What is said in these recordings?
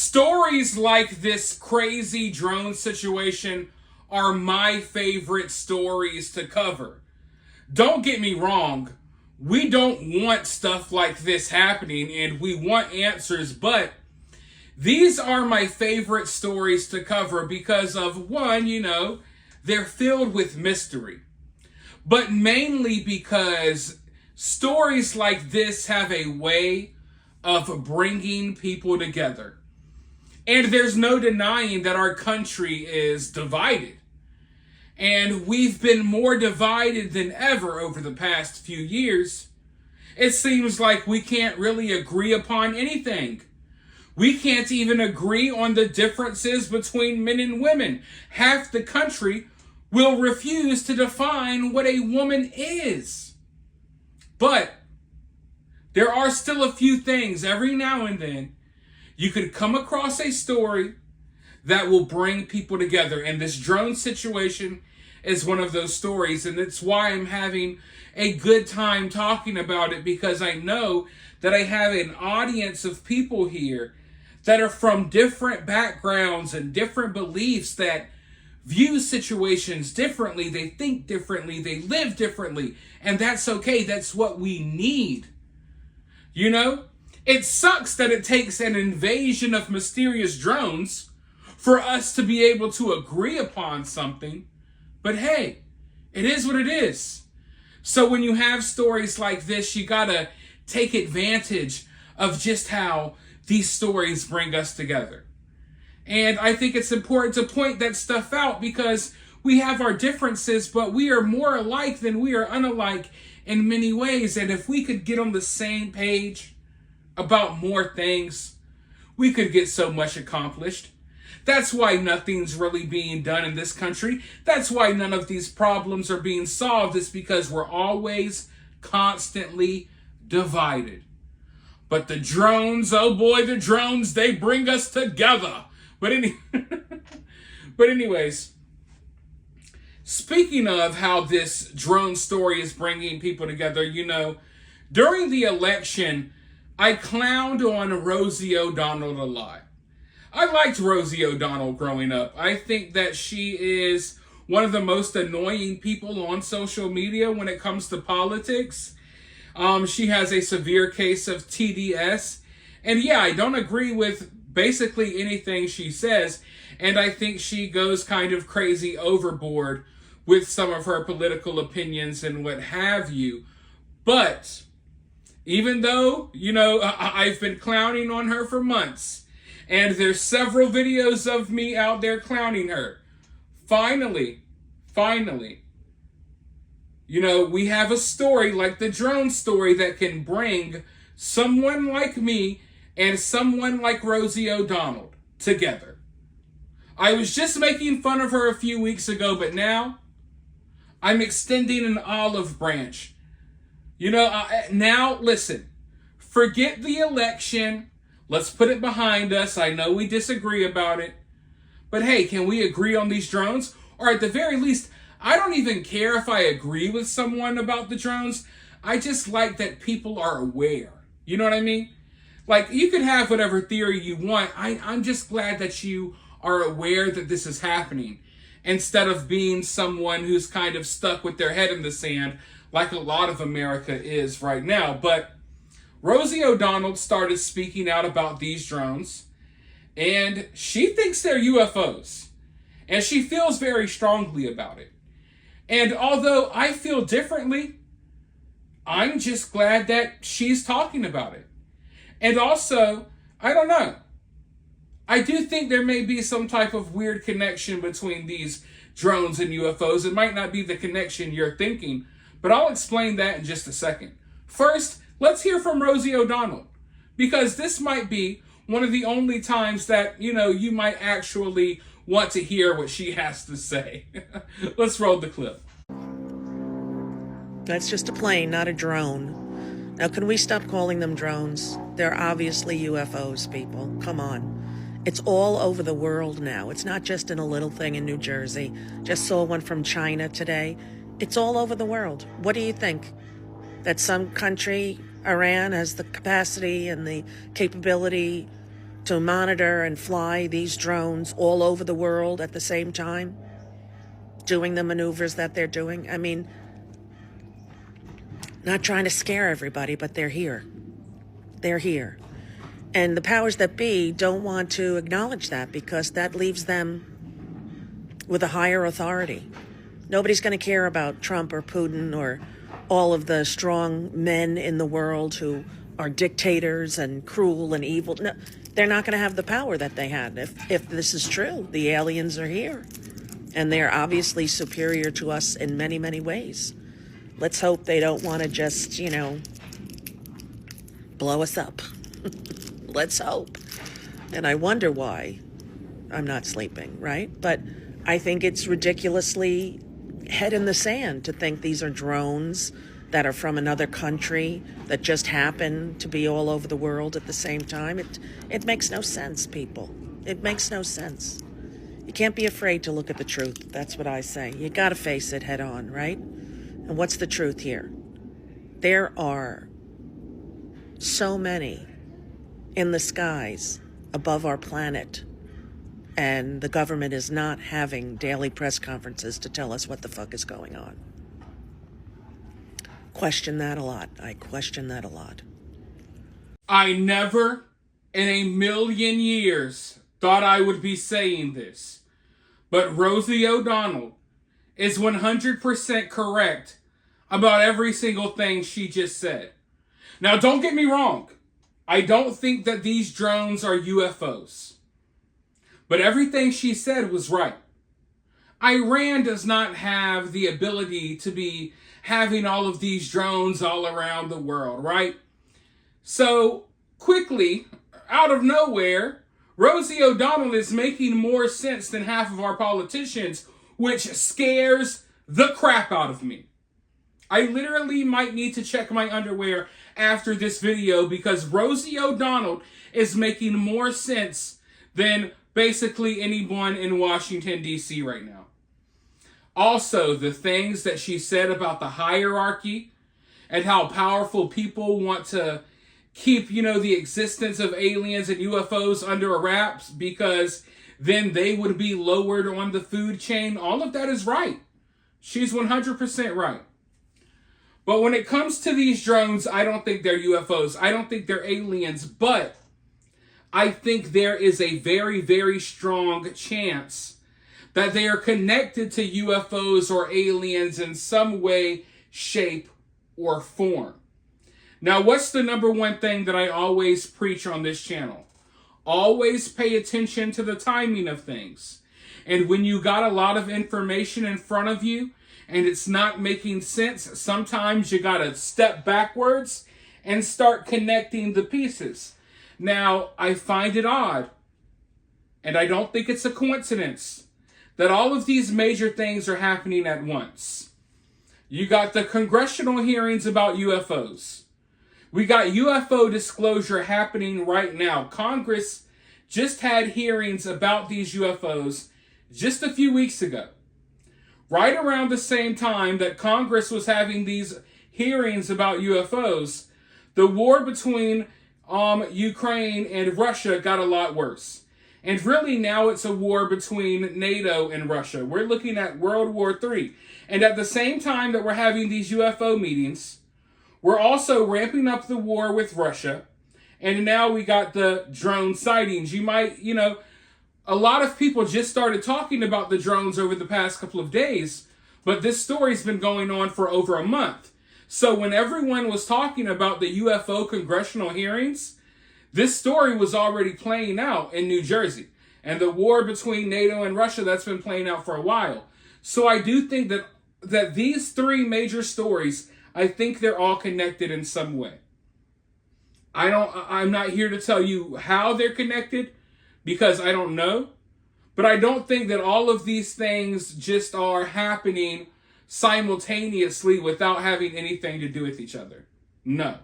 Stories like this crazy drone situation are my favorite stories to cover. Don't get me wrong, we don't want stuff like this happening and we want answers, but these are my favorite stories to cover because of one, they're filled with mystery. But mainly because stories like this have a way of bringing people together. And there's no denying that our country is divided. And we've been more divided than ever over the past few years. It seems like we can't really agree upon anything. We can't even agree on the differences between men and women. Half the country will refuse to define what a woman is. But there are still a few things every now and then you could come across a story that will bring people together. And this drone situation is one of those stories. And it's why I'm having a good time talking about it, because I know that I have an audience of people here that are from different backgrounds and different beliefs that view situations differently. They think differently. They live differently. And that's okay. That's what we need. It sucks that it takes an invasion of mysterious drones for us to be able to agree upon something. But hey, it is what it is. So when you have stories like this, you gotta take advantage of just how these stories bring us together. And I think it's important to point that stuff out because we have our differences, but we are more alike than we are unalike in many ways. And if we could get on the same page about more things, we could get so much accomplished. That's why nothing's really being done in this country. That's why none of these problems are being solved. It's because we're always constantly divided. But the drones, oh boy, the drones, they bring us together. But anyways, speaking of how this drone story is bringing people together, during the election, I clowned on Rosie O'Donnell a lot. I liked Rosie O'Donnell growing up. I think that she is one of the most annoying people on social media when it comes to politics. She has a severe case of TDS. And yeah, I don't agree with basically anything she says. And I think she goes kind of crazy overboard with some of her political opinions and what have you. But even though, I've been clowning on her for months, and there's several videos of me out there clowning her, finally, we have a story like the drone story that can bring someone like me and someone like Rosie O'Donnell together. I was just making fun of her a few weeks ago, but now I'm extending an olive branch. Now listen, forget the election. Let's put it behind us. I know we disagree about it. But hey, can we agree on these drones? Or at the very least, I don't even care if I agree with someone about the drones. I just like that people are aware. You know what I mean? Like, you could have whatever theory you want. I'm just glad that you are aware that this is happening, instead of being someone who's kind of stuck with their head in the sand like a lot of America is right now. But Rosie O'Donnell started speaking out about these drones, and she thinks they're UFOs, and she feels very strongly about it. And although I feel differently, I'm just glad that she's talking about it. And also, I don't know, I do think there may be some type of weird connection between these drones and UFOs. It might not be the connection you're thinking, but I'll explain that in just a second. First, let's hear from Rosie O'Donnell, because this might be one of the only times that, you might actually want to hear what she has to say. Let's roll the clip. That's just a plane, not a drone. Now, can we stop calling them drones? They're obviously UFOs, people. Come on. It's all over the world now. It's not just in a little thing in New Jersey. Just saw one from China today. It's all over the world. What do you think? That some country, Iran, has the capacity and the capability to monitor and fly these drones all over the world at the same time, doing the maneuvers that they're doing. I mean, not trying to scare everybody, but they're here. They're here. And the powers that be don't want to acknowledge that because that leaves them with a higher authority. Nobody's going to care about Trump or Putin or all of the strong men in the world who are dictators and cruel and evil. No, they're not going to have the power that they had if this is true. The aliens are here, and they're obviously superior to us in many, many ways. Let's hope they don't want to just, blow us up. Let's hope. And I wonder why I'm not sleeping, right? But I think it's ridiculously head in the sand to think these are drones that are from another country that just happen to be all over the world at the same time. It makes no sense, people. It makes no sense. You can't be afraid to look at the truth. That's what I say. You got to face it head on, right? And what's the truth here? There are so many in the skies above our planet, and the government is not having daily press conferences to tell us what the fuck is going on. Question that a lot. I question that a lot. I never in a million years thought I would be saying this, but Rosie O'Donnell is 100% correct about every single thing she just said. Now, don't get me wrong. I don't think that these drones are UFOs. But everything she said was right. Iran does not have the ability to be having all of these drones all around the world, right? So, quickly, out of nowhere, Rosie O'Donnell is making more sense than half of our politicians, which scares the crap out of me. I literally might need to check my underwear after this video because Rosie O'Donnell is making more sense than basically anyone in Washington, D.C. right now. Also, the things that she said about the hierarchy and how powerful people want to keep, the existence of aliens and UFOs under wraps because then they would be lowered on the food chain. All of that is right. She's 100% right. But when it comes to these drones, I don't think they're UFOs. I don't think they're aliens, but I think there is a very, very strong chance that they are connected to UFOs or aliens in some way, shape, or form. Now, what's the number one thing that I always preach on this channel? Always pay attention to the timing of things. And when you got a lot of information in front of you and it's not making sense, sometimes you got to step backwards and start connecting the pieces. Now, I find it odd, and I don't think it's a coincidence, that all of these major things are happening at once. You got the congressional hearings about UFOs. We got UFO disclosure happening right now. Congress just had hearings about these UFOs just a few weeks ago. Right around the same time that Congress was having these hearings about UFOs, the war between Ukraine and Russia got a lot worse. And really now it's a war between NATO and Russia. We're looking at World War III. And at the same time that we're having these UFO meetings, we're also ramping up the war with Russia. And now we got the drone sightings. You might, a lot of people just started talking about the drones over the past couple of days, but this story's been going on for over a month. So when everyone was talking about the UFO congressional hearings, this story was already playing out in New Jersey. And the war between NATO and Russia, that's been playing out for a while. So I do think that these three major stories, I think they're all connected in some way. I'm not here to tell you how they're connected because I don't know. But I don't think that all of these things just are happening simultaneously without having anything to do with each other. No.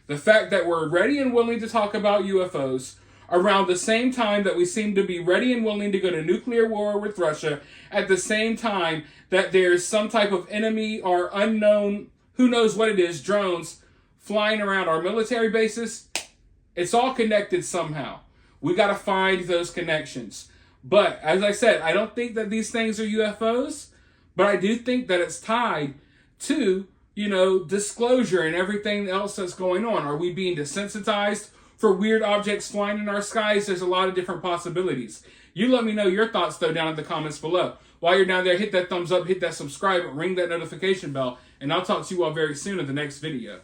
The fact that we're ready and willing to talk about UFOs around the same time that we seem to be ready and willing to go to nuclear war with Russia, at the same time that there's some type of enemy or unknown, who knows what it is, drones flying around our military bases, it's all connected somehow. We got to find those connections. But as I said, I don't think that these things are UFOs, but I do think that it's tied to, disclosure and everything else that's going on. Are we being desensitized for weird objects flying in our skies? There's a lot of different possibilities. You let me know your thoughts, though, down in the comments below. While you're down there, hit that thumbs up, hit that subscribe, ring that notification bell, and I'll talk to you all very soon in the next video.